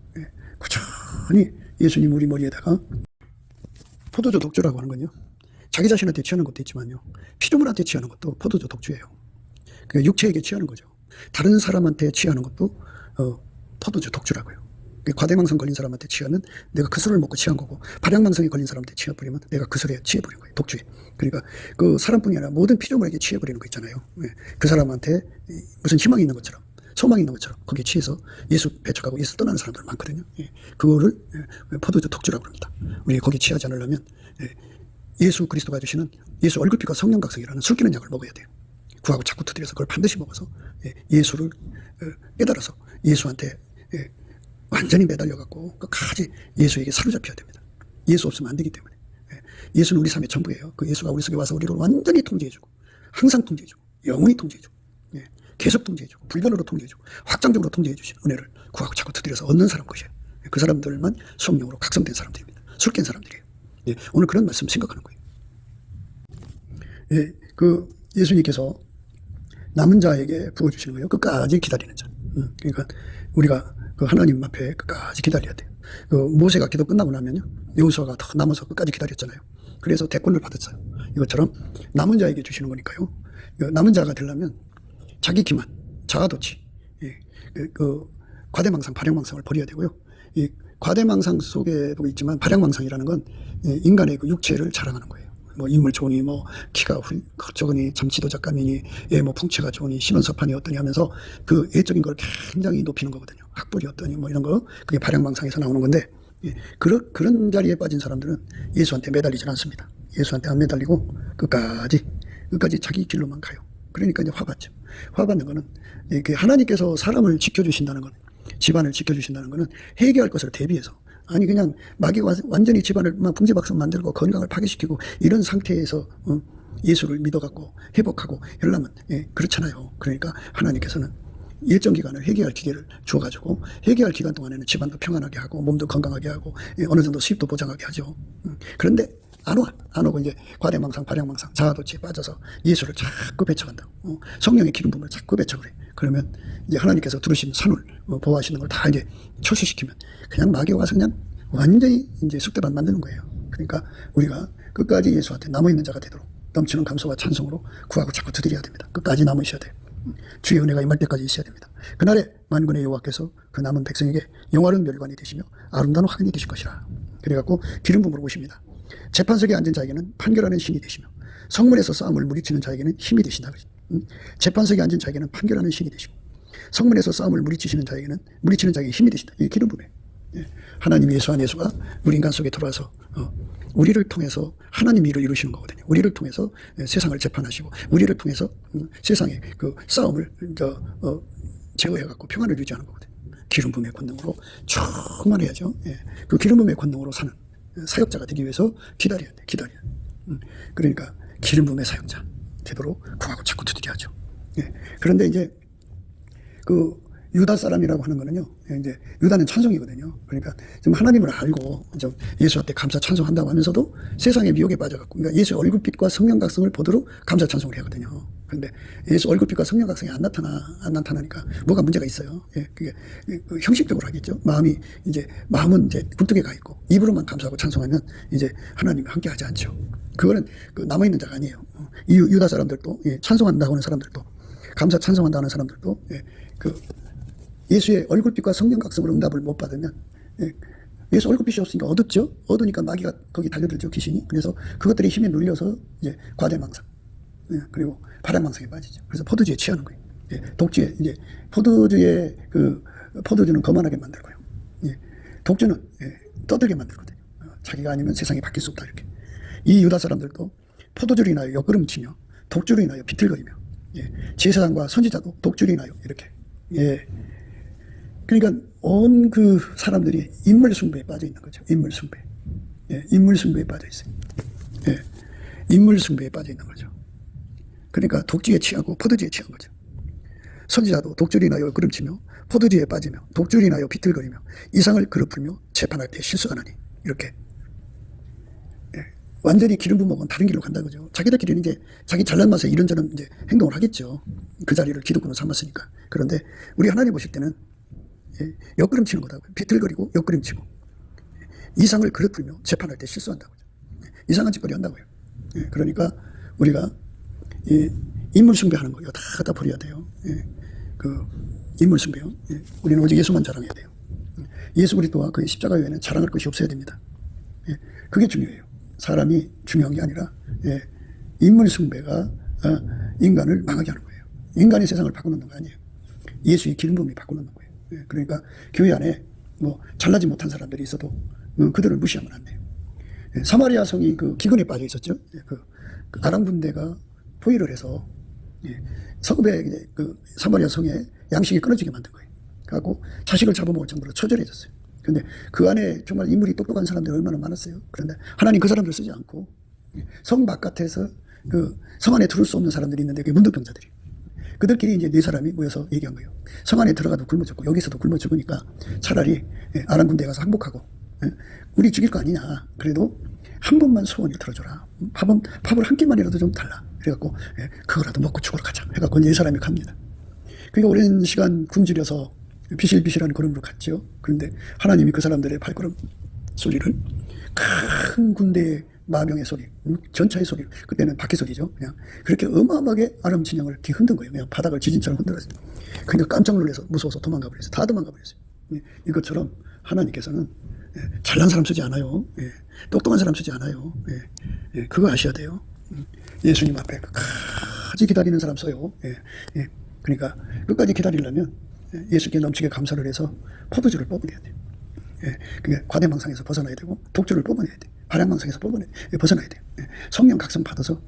꾸준히 천천히 예수님 우리 머리에다가 포도주 독주라고 하는 건요, 자기 자신한테 취하는 것도 있지만요, 피조물한테 취하는 것도 포도주 독주예요. 그 육체에게 취하는 거죠. 다른 사람한테 취하는 것도 포도주 독주라고요. 과대망상 걸린 사람한테 취하면 내가 그 술을 먹고 취한 거고, 발양망상에 걸린 사람한테 취해버리면 내가 그 술에 취해버린 거예요. 독주에. 그러니까 그 사람뿐이 아니라 모든 피조물에게 취해버리는 거 있잖아요. 그 사람한테 무슨 희망이 있는 것처럼, 소망이 있는 것처럼 거기에 취해서 예수 배척하고 예수 떠나는 사람들 많거든요. 그거를 포도주 독주라고 합니다. 우리 거기에 취하지 않으려면 예수 그리스도가 주시는 예수 얼굴빛과 성령각성이라는 술 끼는 약을 먹어야 돼요. 구하고 자꾸 두드려서 그걸 반드시 먹어서 예수를 깨달아서 예수한테 완전히 매달려갖고 끝까지 예수에게 사로잡혀야 됩니다. 예수 없으면 안 되기 때문에. 예수는 우리 삶의 전부예요. 그 예수가 우리 속에 와서 우리를 완전히 통제해주고, 항상 통제해주고, 영원히 통제해주고, 계속 통제해주고, 불변으로 통제해주고, 확장적으로 통제해주신 은혜를 구하고 자꾸 두드려서 얻는 사람 것이에요. 그 사람들만 성령으로 각성된 사람들입니다. 술 깬 사람들이에요. 오늘 그런 말씀 생각하는 거예요. 그 예수님께서 남은 자에게 부어주시는 거예요. 끝까지 기다리는 자. 그러니까 우리가 그 하나님 앞에 끝까지 기다려야 돼요. 그 모세가 기도 끝나고 나면요, 여호수아가 더 남아서 끝까지 기다렸잖아요. 그래서 대권을 받았어요. 이것처럼 남은 자에게 주시는 거니까요. 남은 자가 되려면 자기 기만, 자아도취, 그 과대망상, 발양망상을 버려야 되고요. 이 과대망상 속에도 있지만 발양망상이라는 건 인간의 그 육체를 자랑하는 거예요. 뭐 인물 좋으니, 뭐 키가 적으니, 참 지도작감이니, 뭐 풍채가 좋으니, 신원서판이 어떠니 하면서 그 애적인 걸 굉장히 높이는 거거든요. 학벌이 어떠니 뭐 이런 거, 그게 발양망상에서 나오는 건데, 그런 자리에 빠진 사람들은 예수한테 매달리질 않습니다. 예수한테 안 매달리고 끝까지 자기 길로만 가요. 그러니까 이제 화받죠. 화받는 거는 하나님께서 사람을 지켜주신다는 건, 집안을 지켜주신다는 거는 해결할 것을 대비해서, 아니 그냥 마귀가 완전히 집안을 풍지박산 만들고 건강을 파괴시키고 이런 상태에서 예수를 믿어갖고 회복하고 하려면 그렇잖아요. 그러니까 하나님께서는 일정 기간을 회개할 기회를 주어가지고 회개할 기간 동안에는 집안도 평안하게 하고 몸도 건강하게 하고 어느 정도 수입도 보장하게 하죠. 그런데 안 오고 이제 과대망상, 발양망상, 자아도취에 빠져서 예수를 자꾸 배척한다고, 성령의 기름 부음을 자꾸 배척을 해. 그러면 이제 하나님께서 두르신 산을 보호하시는 걸 다 이제 철수시키면 그냥 마귀가 와서 그냥 완전히 이제 쑥대밭 만드는 거예요. 그러니까 우리가 끝까지 예수한테 남아있는 자가 되도록 넘치는 감사와 찬송으로 구하고 자꾸 두드려야 됩니다. 끝까지 남으셔야 돼요. 주의 은혜가 임할 때까지 있어야 됩니다. 그날에 만군의 여호와께서 그 남은 백성에게 영화로운 멸관이 되시며 아름다운 화근이 되실 것이라. 그래갖고 기름 부음으로 오십니다. 재판석에 앉은 자에게는 판결하는 신이 되시며 성문에서 싸움을 물리치는 자에게는 힘이 되신다. 재판석에 앉은 자에게는 판결하는 신이 되시고 성문에서 싸움을 물리치는 자에게 힘이 되신다. 이 기름 부음에 하나님 예수 안에서가 우리 인간 속에 들어와서 우리를 통해서 하나님 일을 이루시는 거거든요. 우리를 통해서 세상을 재판하시고 우리를 통해서 세상의 그 싸움을 제어해갖고 평안을 유지하는 거거든요. 기름 부음의 권능으로 충만해야죠. 그 기름 부음의 권능으로 사는 사역자가 되기 위해서 기다려야 돼. 그러니까 기름 부음의 사역자 되도록 구하고 자꾸 두드려야죠. 그런데 이제 그 유다 사람이라고 하는 거는요, 이제 유다는 찬송이거든요. 그러니까 지금 하나님을 알고 좀 예수한테 감사 찬송한다고 하면서도 세상의 미혹에 빠져갖고, 그러니까 예수의 얼굴빛과 성령각성을 보도록 감사 찬송을 하거든요. 그런데 예수 얼굴빛과 성령각성이 안 나타나니까 뭐가 문제가 있어요. 그게 형식적으로 하겠죠. 마음은 이제 굴뚝에 가 있고 입으로만 감사하고 찬송하면 이제 하나님이 함께하지 않죠. 그거는 그 남아있는 자가 아니에요. 이 유다 사람들도, 찬송한다고 하는 사람들도, 감사 찬송한다고 하는 사람들도 그 예수의 얼굴빛과 성령각성으로 응답을 못 받으면, 예수 얼굴빛이 없으니까 어둡죠. 어두니까 마귀가 거기 달려들죠, 귀신이. 그래서 그것들이 힘에 눌려서 이제 과대망상, 그리고 발양망상에 빠지죠. 그래서 포도주에 취하는 거예요. 독주에 이제 포도주는 거만하게 만들고요. 독주는 떠들게 만들거든요. 자기가 아니면 세상이 바뀔 수 없다, 이렇게. 이 유다 사람들도 포도주로 인하여 옆구름치며 독주로 인하여 비틀거리며, 제사장과 선지자도 독주로 인하여 이렇게. 그러니까 온 그 사람들이 인물 숭배에 빠져 있는 거죠. 인물 숭배에 빠져 있어요. 인물 숭배에 빠져 있는 거죠. 그러니까 독주에 취하고 포도주에 취한 거죠. 선지자도 독주로 인하여 끌음치며 포도주에 빠지며 독주로 인하여 비틀거리며 이상을 그릇풀며 재판할 때 실수하나니, 이렇게 완전히 기름 부음은 다른 길로 간다 그죠. 자기들끼리는 이제 자기 잘난 맛에 이런저런 이제 행동을 하겠죠. 그 자리를 기득권으로 삼았으니까. 그런데 우리 하나님 보실 때는 옆구름 치는 거다. 비틀거리고 옆구름 치고 이상을 그릇 풀며 재판할 때 실수한다고요. 이상한 짓거리 한다고요. 그러니까 우리가 이 인물 숭배하는 거 이거 다 갖다 버려야 돼요. 그 인물 숭배요. 우리는 오직 예수만 자랑해야 돼요. 예수 그리스도와 그의 십자가 외에는 자랑할 것이 없어야 됩니다. 그게 중요해요. 사람이 중요한 게 아니라 인물 숭배가 인간을 망하게 하는 거예요. 인간이 세상을 바꾸는 거 아니에요. 예수의 기름부음이 바꾸는 거예요. 그러니까 교회 안에 뭐 잘나지 못한 사람들이 있어도 그들을 무시하면 안 돼요. 사마리아 성이 그 기근에 빠져 있었죠. 그 아람 군대가 포위를 해서 성읍에 그 사마리아 성에 양식이 끊어지게 만든 거예요. 그래갖고 자식을 잡아먹을 정도로 처절해졌어요. 근데 그 안에 정말 인물이 똑똑한 사람들이 얼마나 많았어요. 그런데 하나님 그 사람들 쓰지 않고 성 바깥에서 그 성 안에 들어올 수 없는 사람들이 있는데 그게 문둥병자들이. 그들끼리 이제 네 사람이 모여서 얘기한 거예요. 성 안에 들어가도 굶어 죽고 여기서도 굶어 죽으니까 차라리 아람 군대에 가서 항복하고 우리 죽일 거 아니냐. 그래도 한 번만 소원을 들어줘라. 밥을 한 끼만이라도 좀 달라. 그래갖고 그거라도 먹고 죽으러 가자. 해갖고 네 사람이 갑니다. 그러니까 오랜 시간 굶주려서 비실비실한 걸음으로 갔죠. 그런데 하나님이 그 사람들의 발걸음 소리를 큰 군대의 마병의 소리, 전차의 소리, 그때는 바퀴 소리죠. 그냥 그렇게 어마어마하게 아람 진영을 뒤흔든 거예요. 그냥 바닥을 지진처럼 흔들었어요. 그러니까 깜짝 놀라서 무서워서 도망가 버렸어요. 다 도망가 버렸어요. 이것처럼 하나님께서는 잘난 사람 쓰지 않아요. 똑똑한 사람 쓰지 않아요. 그거 아셔야 돼요. 예수님 앞에 끝까지 기다리는 사람 써요. 그러니까 끝까지 기다리려면 예수께 넘치게 감사를 해서 포도주를 뽑아내야 돼요. 그게 과대망상에서 벗어나야 되고 독주를 뽑아내야 돼요. 발양망상에서 벗어나야 돼요. 성령 각성 받아서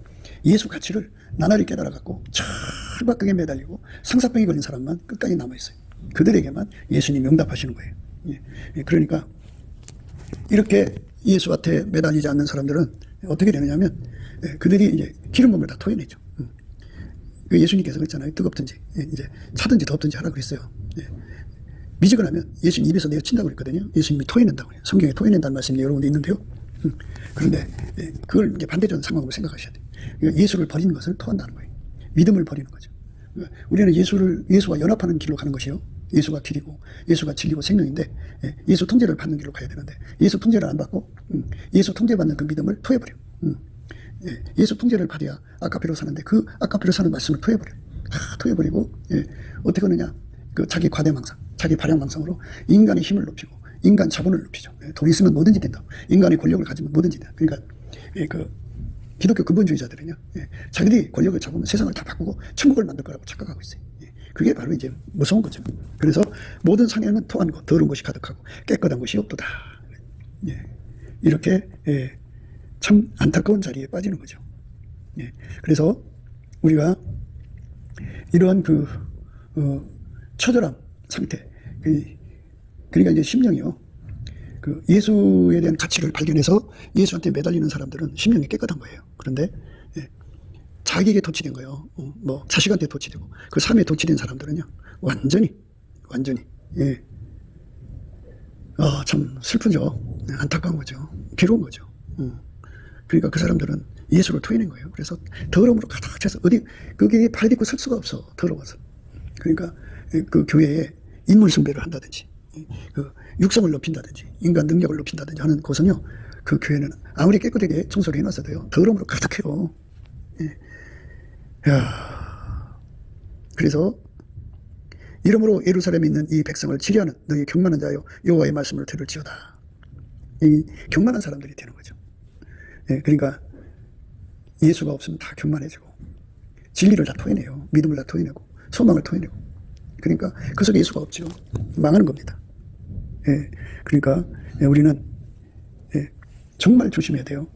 예수 가치를 나날이 깨달아갖고 철박하게 매달리고 상사병이 걸린 사람만 끝까지 남아있어요. 그들에게만 예수님이 응답하시는 거예요. 그러니까 이렇게 예수한테 매달리지 않는 사람들은 어떻게 되느냐면 그들이 이제 기름부음을 다 토해내죠. 예수님께서 그랬잖아요. 뜨겁든지 이제 차든지 덥든지 하라 그랬어요. 미지근하면 예수님 입에서 내어친다고 그랬거든요. 예수님이 토해낸다고 해요. 성경에 토해낸다는 말씀이 여러 군데 있는데요. 그런데 그걸 이제 반대되는 상황으로 생각하셔야 돼요. 그러니까 예수를 버리는 것을 토한다는 거예요. 믿음을 버리는 거죠. 우리는 예수와 연합하는 길로 가는 것이요. 예수가 길이고 예수가 진리고 생명인데 예수 통제를 받는 길로 가야 되는데 예수 통제를 안 받고 예수 통제받는 그 믿음을 토해버려. 예수 통제를 받아야 아까피로 사는데 그 아까피로 사는 말씀을 토해버려. 토해버리고 어떻게 하느냐. 그 자기 과대망상, 자기 발양망상으로 인간의 힘을 높이고 인간 자본을 높이죠. 돈 있으면 뭐든지 된다. 인간의 권력을 가지면 뭐든지 된다. 그러니까 그 기독교 근본주의자들은요, 자기들이 권력을 잡으면 세상을 다 바꾸고 천국을 만들 거라고 착각하고 있어요. 그게 바로 이제 무서운 거죠. 그래서 모든 상에는 토한 것, 더러운 것이 가득하고 깨끗한 것이 없도다. 이렇게 참 안타까운 자리에 빠지는 거죠. 그래서 우리가 이러한 그 처절한 상태, 그러니까 이제 심령이요. 그 예수에 대한 가치를 발견해서 예수한테 매달리는 사람들은 심령이 깨끗한 거예요. 그런데 자기에게 도취된 거예요. 뭐 자식한테 도취되고 그 삶에 도취된 사람들은요, 완전히 참 슬프죠. 안타까운 거죠. 괴로운 거죠. 그러니까 그 사람들은 예수를 토해낸 거예요. 그래서 더러움으로 가득 차서 어디 거기에 발 딛고 설 수가 없어. 더러워서. 그러니까 그 교회에 인물 숭배를 한다든지 그 육성을 높인다든지 인간 능력을 높인다든지 하는 곳은요, 그 교회는 아무리 깨끗하게 청소를 해놨어도요 더러움으로 가득해요. 그래서 이러므로 예루살렘에 있는 이 백성을 치료하는 너희 경만한 자여 여호와의 말씀을 들을지어다. 이 경만한 사람들이 되는 거죠. 그러니까 예수가 없으면 다 경만해지고 진리를 다 토해내요. 믿음을 다 토해내고 소망을 토해내고. 그러니까 그 속에 예수가 없죠. 망하는 겁니다. 그러니까 우리는 정말 조심해야 돼요.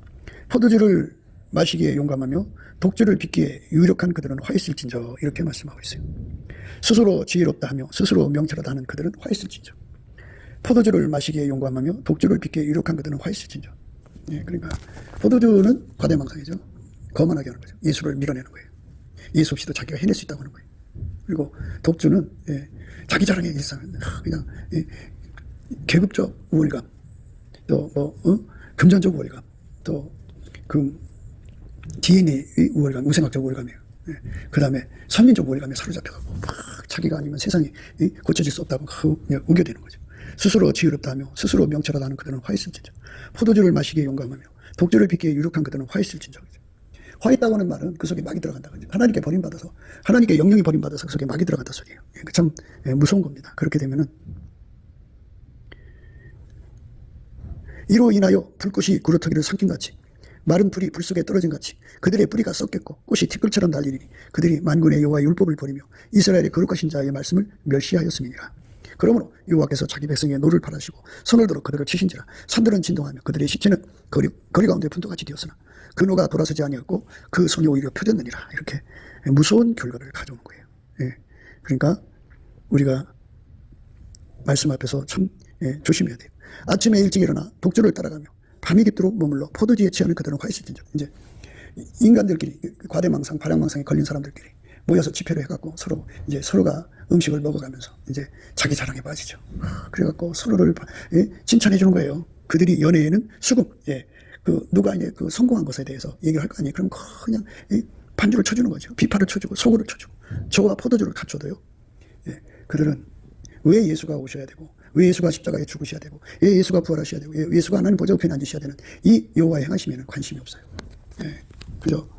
포도주를 마시기에 용감하며 독주를 빚기에 유력한 그들은 화 있을진저, 이렇게 말씀하고 있어요. 스스로 지혜롭다 하며 스스로 명철하다 하는 그들은 화 있을진저. 포도주를 마시기에 용감하며 독주를 빚기에 유력한 그들은 화 있을진저. 그러니까 포도주는 과대망상이죠. 거만하게 하는 거죠. 예수를 밀어내는 거예요. 예수 없이도 자기가 해낼 수 있다고 하는 거예요. 그리고 독주는 자기 자랑의 일상, 그냥 계급적 우월감, 또 금전적 우월감, 또 그 DNA 우월감, 우생학적 우월감이에요. 그 다음에 선민적 우월감에 사로잡혀가고 자기가 아니면 세상이 고쳐질 수 없다고 그냥 우겨대는 거죠. 스스로 지혜롭다 하며 스스로 명철하다 하는 그들은 화 있을진저. 포도주를 마시기에 용감하며 독주를 빚기에 유력한 그들은 화 있을진저. 화 있다고 하는 말은 그 속에 막이 들어간다. 하나님께 버림받아서, 하나님께 영영이 버림받아서 그 속에 막이 들어간다 소리예요. 참 무서운 겁니다. 그렇게 되면은 이로 인하여 불꽃이 구루터기를 삼킨같이 마른 풀이 불 속에 떨어진 같이 그들의 뿌리가 썩겠고 꽃이 티끌처럼 달리리니 그들이 만군의 여호와의 율법을 버리며 이스라엘의 거룩하신 자의 말씀을 멸시하였음이니라. 그러므로 여호와께서 자기 백성의 노를 바라시고 손을 들어 그들을 치신지라. 산들은 진동하며 그들의 시체는 거리 가운데 분토같이 되었으나 그 노가 돌아서지 아니었고 그 손이 오히려 펴졌느니라. 이렇게 무서운 결과를 가져오는 거예요. 예. 그러니까 우리가 말씀 앞에서 참 조심해야 돼요. 아침에 일찍 일어나 독주를 따라가며 밤이 깊도록 머물러 포도주에 취하는 그들은 화 있을진저. 이제 인간들끼리 과대망상, 발양망상에 걸린 사람들끼리 모여서 집회를 해갖고 서로가 음식을 먹어가면서 이제 자기 자랑에 빠지죠. 그래갖고 서로를 칭찬해 주는 거예요. 그들이 연애에는 수금, 누가 이제 그 성공한 것에 대해서 얘기를 할 거 아니에요. 그럼 그냥 반주를 쳐주는 거죠. 비파를 쳐주고 소구를 쳐주고 저와 포도주를 갖춰도요. 그들은 왜 예수가 오셔야 되고 왜 예수가 십자가에 죽으셔야 되고 왜 예수가 부활하셔야 되고 왜 예수가 하나님 보좌 우편에 앉으셔야 되는 이 여호와의 행하심에는 관심이 없어요. 그저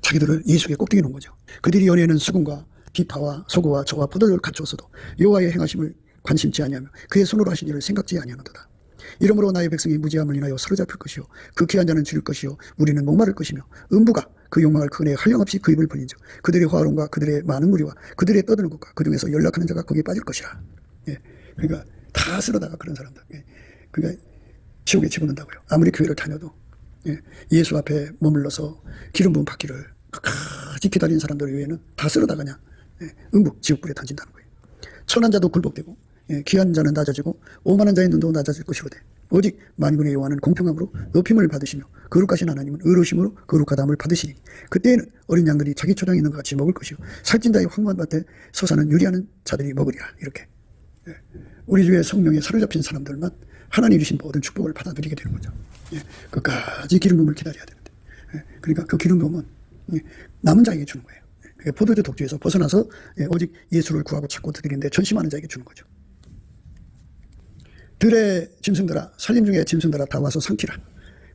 자기들을 예수에 꼭대기 놓은 거죠. 그들이 연애하는 수금과 비파와 소고와 저와 포도주를 갖추었어도 여호와의 행하심을 관심치 아니하며 그의 손으로 하신 일을 생각지 아니하노도다. 이러므로 나의 백성이 무지함을 인하여 사로잡힐 것이요 그 귀한 자는 줄일 것이요 우리는 목마를 것이며 음부가 그 욕망을 그 은혜에 한량없이 그 입을 벌린즉 그들의 화롱과 그들의 많은 무리와 그들의 떠드는 것과 그 중에서 연락하는 자가 거기에 빠질 것이라. 그러니까 다 쓸어다가 그런 사람들. 그러니까 지옥에 집어넣는다고요. 아무리 교회를 다녀도 예수 앞에 머물러서 기름 부은 바퀴를 끝까지 기다리는 사람들 외에는 다 쓸어다가 그냥 음부 지옥불에 던진다는 거예요. 천한 자도 굴복되고 귀한 자는 낮아지고 오만한 자의 눈도 낮아질 것이로되 오직 만군의 여호와는 공평함으로 높임을 받으시며 거룩하신 하나님은 의로우심으로 거룩하다함을 받으시니 그때에는 어린 양들이 자기 초장에 있는 것 같이 먹을 것이요 살찐 자의 황만밭에 솟아는 유리하는 자들이 먹으리라. 이렇게 우리 주의 성령에 사로잡힌 사람들만 하나님 주신 모든 축복을 받아 누리게 되는 거죠. 끝까지 기름 부음을 기다려야 되는데 그러니까 그 기름 부음은 남은 자에게 주는 거예요. 포도주 독주에서 벗어나서 오직 예수를 구하고 찾고 드리는데 전심하는 자에게 주는 거죠. 들의 짐승들아 살림 중에 짐승들아 다 와서 삼키라.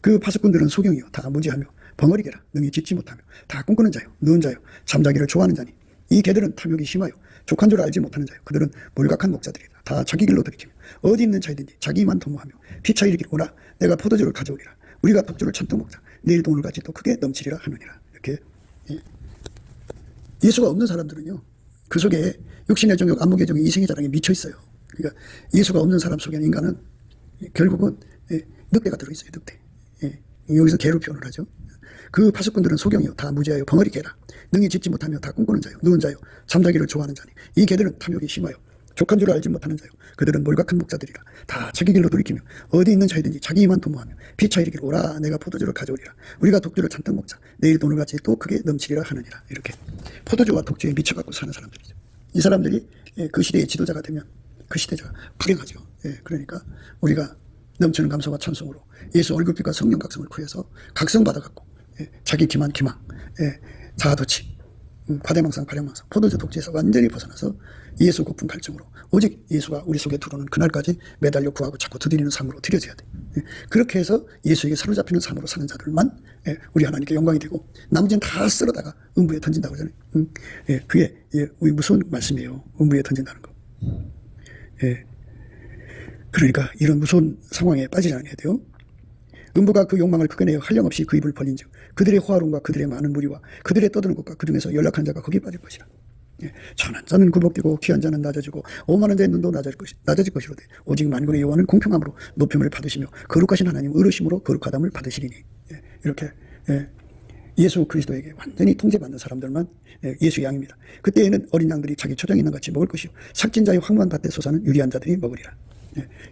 그 파수꾼들은 소경이요 다 무지하며 벙어리개라 능히 짖지 못하며 다 꿈꾸는 자요 누운 자요 잠자기를 좋아하는 자니 이 개들은 탐욕이 심하여 족한 줄 알지 못하는 자요 그들은 몰각한 목자들이다. 다 자기 길로 돌이키며 어디 있는 자이든지 자기만 도모하며 피차 이르기를 오라 내가 포도주를 가져오리라 우리가 독주를 잔뜩 먹자 내일도 오늘같이 또 크게 넘치리라 하느니라. 이렇게 예수가 없는 사람들은요 그 속에 육신의 정욕 안목의 정욕 이생의 자랑에 미쳐 있어요. 그러니까 예수가 없는 사람 속에는 인간은 결국은 늑대가 들어있어요. 늑대. 여기서 개로 표현을 하죠. 그 파수꾼들은 소경이요 다 무지하여 벙어리 개라 능히 짖지 못하며 다 꿈꾸는 자요 누운 자요 잠자기를 좋아하는 자니 이 개들은 탐욕이 심하여 족한 줄 알지 못하는 자요 그들은 몰각한 목자들이라 다 자기 길로 돌이키며 어디 있는 자이든지 자기만 도모하며 피차 이르기를 오라 내가 포도주를 가져오리라 우리가 독주를 잔뜩 먹자 내일 오늘같이 또 크게 넘치리라 하느니라. 이렇게 포도주와 독주에 미쳐갖고 사는 사람들이죠. 이 사람들이 그 시대의 지도자가 되면 그 시대가 불행하죠. 그러니까 우리가 넘치는 감사와 찬송으로 예수 얼굴빛과 성령 각성을 구해서 각성받아갖고 자기 기만 기망 자아도취 과대망상 발양망상 포도주 독주에서 완전히 벗어나서 예수 고픈 갈증으로 오직 예수가 우리 속에 들어오는 그날까지 매달려 구하고 자꾸 두드리는 삶으로 드려져야 돼. 그렇게 해서 예수에게 사로잡히는 삶으로 사는 자들만 우리 하나님께 영광이 되고 나머지는 다 쓸어다가 음부에 던진다고 하잖아요. 그게 우리 무서운 말씀이에요. 음부에 던진다는 거. 그러니까 이런 무서운 상황에 빠지지 않아야 돼요. 음부가 그 욕망을 크게 내어 한량없이 그 입을 벌린즉 그들의 화롱과 그들의 많은 무리와 그들의 떠드는 것과 그 중에서 연락한 자가 거기에 빠질 것이라. 천한 자는 굴복되고 귀한 자는 낮아지고 오만한 자의 눈도 낮아질 것이로되 오직 만군의 여호와는 공평함으로 높임을 받으시며 거룩하신 하나님 의로심으로 거룩하담을 받으시리니. 이렇게 예수 그리스도에게 완전히 통제받는 사람들만 예수의 양입니다. 그때에는 어린 양들이 자기 초장에 있는 같이 먹을 것이요 삭진 자의 황무한 밭에 솟아는 유리한 자들이 먹으리라.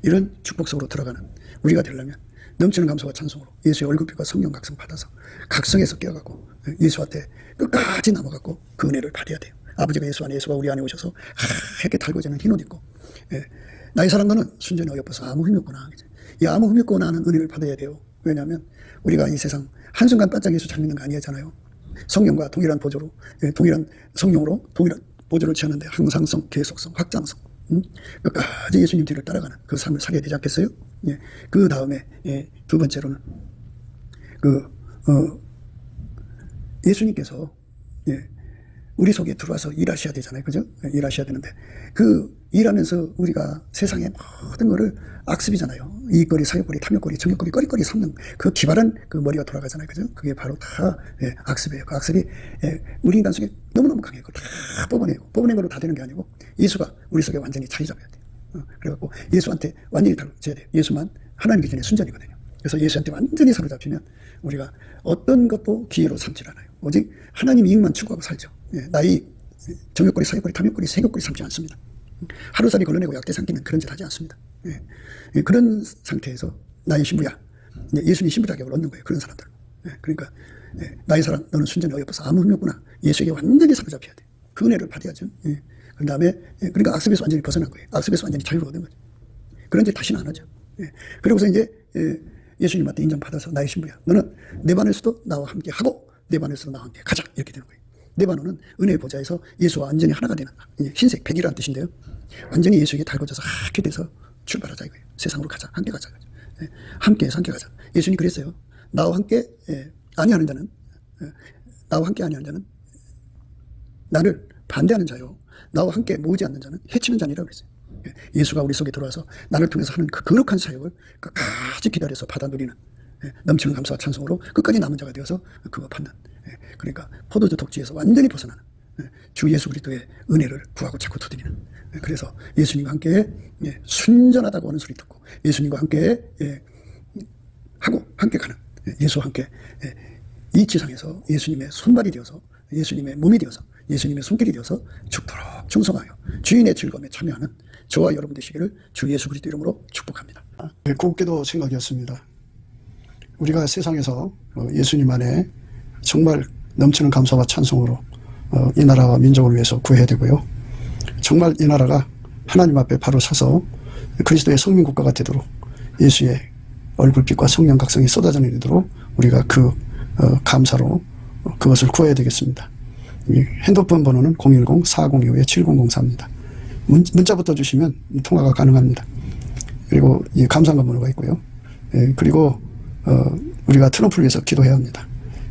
이런 축복 속으로 들어가는 우리가 되려면 넘치는 감사와 찬송으로 예수의 얼굴빛과 성령 각성 받아서 각성해서 깨어가고 예수한테 끝까지 남아갖고 그 은혜를 받아야 돼요. 아버지가 예수 안에 예수가 우리 안에 오셔서 하얗게 달궈지는 흰옷 입고 나의 사랑 너는 순전히 어여뻐서 아무 흠이 없구나. 이 아무 흠이 없구나 하는 은혜를 받아야 돼요. 왜냐하면 우리가 이 세상 한순간 반짝 예수 찾는 거 아니잖아요. 성령과 동일한 보조로 동일한 성령으로 동일한 보조를 취하는데 항상성, 계속성, 확장성 끝까지 예수님 뒤를 따라가는 그 삶을 살아야 되지 않겠어요? 예. 그 다음에 두 번째로는 예수님께서 우리 속에 들어와서 일하셔야 되잖아요. 그죠? 일하셔야 되는데 일하면서 우리가 세상의 모든 거를 악습이잖아요. 이익거리, 사욕거리, 탐욕거리, 정욕거리, 꺼리꺼리 삼는 그 기발한 그 머리가 돌아가잖아요. 그죠? 그게 바로 다 악습이에요. 그 악습이 우리 인간 속에 너무너무 강해요. 그걸 다 뽑아낸 걸로 다 되는 게 아니고 예수가 우리 속에 완전히 자리 잡아야 돼요. 그래갖고 예수한테 완전히 달라져야 돼요. 예수만 하나님 기준의 순전이거든요. 그래서 예수한테 완전히 사로잡히면 우리가 어떤 것도 기회로 삼질 않아요. 오직 하나님 이익만 추구하고 살죠. 나의 정욕거리, 사욕거리, 탐욕거리, 세욕거리 삼지 않습니다. 하루살이 걸러내고 약대 삼기는 그런 짓 하지 않습니다. 그런 상태에서 나의 신부야, 예수님 신부 자격을 얻는 거예요. 그런 사람들. 그러니까 나의 사랑 너는 순전히 어여뻐서 아무 흠이 없구나. 예수에게 완전히 사로잡혀야 돼. 그 은혜를 받아야죠. 그 다음에 그러니까 악습에서 완전히 벗어난 거예요. 악습에서 완전히 자유를 얻은 거죠. 그런 짓 다시는 안 하죠. 그러고서 이제 예수님한테 인정받아서 나의 신부야, 너는 내 반에서도 나와 함께 하고 내 반에서도 나와 함께 가자, 이렇게 되는 거예요. 내 반은 은혜의 보좌에서 예수와 완전히 하나가 되는, 흰색 백이라는 뜻인데요, 완전히 예수에게 달궈져서 하게 돼서 출발하자 이거예요. 세상으로 가자, 함께 가자. 함께해서 함께 가자. 예수님이 그랬어요. 나와 함께 아니하는 자는, 나와 함께 아니하는 자는 나를 반대하는 자요, 나와 함께 모으지 않는 자는 해치는 자니라고 그랬어요. 예수가 우리 속에 들어와서 나를 통해서 하는 그 거룩한 사역을 끝까지 기다려서 받아 누리는, 넘치는 감사와 찬송으로 끝까지 남은 자가 되어서 그거 받는, 그러니까 포도주 독주에서 완전히 벗어나는 주 예수 그리스도의 은혜를 구하고 자꾸 두드리는, 그래서 예수님과 함께 순전하다고 하는 소리 듣고 예수님과 함께 하고 함께 가는, 예수와 함께 이 지상에서 예수님의 손발이 되어서 예수님의 몸이 되어서 예수님의 손길이 되어서 죽도록 충성하여 주인의 즐거움에 참여하는 저와 여러분 되시기를 주 예수 그리스도 이름으로 축복합니다. 곱게도 생각이었습니다. 우리가 세상에서 예수님 안에 정말 넘치는 감사와 찬송으로 이 나라와 민족을 위해서 구해야 되고요. 정말 이 나라가 하나님 앞에 바로 서서 그리스도의 성민국가가 되도록 예수의 얼굴빛과 성령 각성이 쏟아져 내리도록 우리가 감사로 그것을 구해야 되겠습니다. 핸드폰 번호는 010-4025-7004입니다. 문자부터 주시면 통화가 가능합니다. 그리고 이 감사한 번호가 있고요. 그리고 우리가 트럼프를 위해서 기도해야 합니다.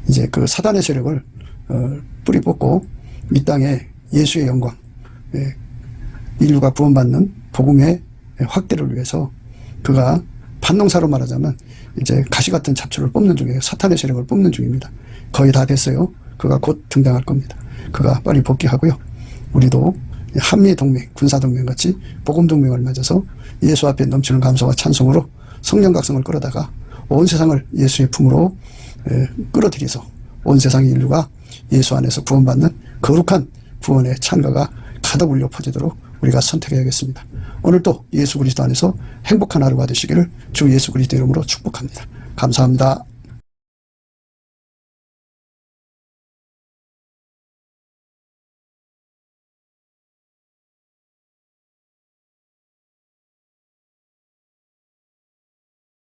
이제 그 사단의 세력을 뿌리 뽑고 이 땅에 예수의 영광, 인류가 구원받는 복음의 확대를 위해서 그가 반농사로 말하자면 이제 가시 같은 잡초를 뽑는 중이에요. 사탄의 세력을 뽑는 중입니다. 거의 다 됐어요. 그가 곧 등장할 겁니다. 그가 빨리 복귀하고요. 우리도 한미동맹, 군사동맹 같이 복음동맹을 맺어서 예수 앞에 넘치는 감사와 찬송으로 성령 각성을 끌어다가 온 세상을 예수의 품으로 끌어들여서 온 세상의 인류가 예수 안에서 구원받는 거룩한 구원의 찬가가 가득 울려 퍼지도록 우리가 선택해야겠습니다. 오늘도 예수 그리스도 안에서 행복한 하루가 되시기를 주 예수 그리스도 이름으로 축복합니다. 감사합니다.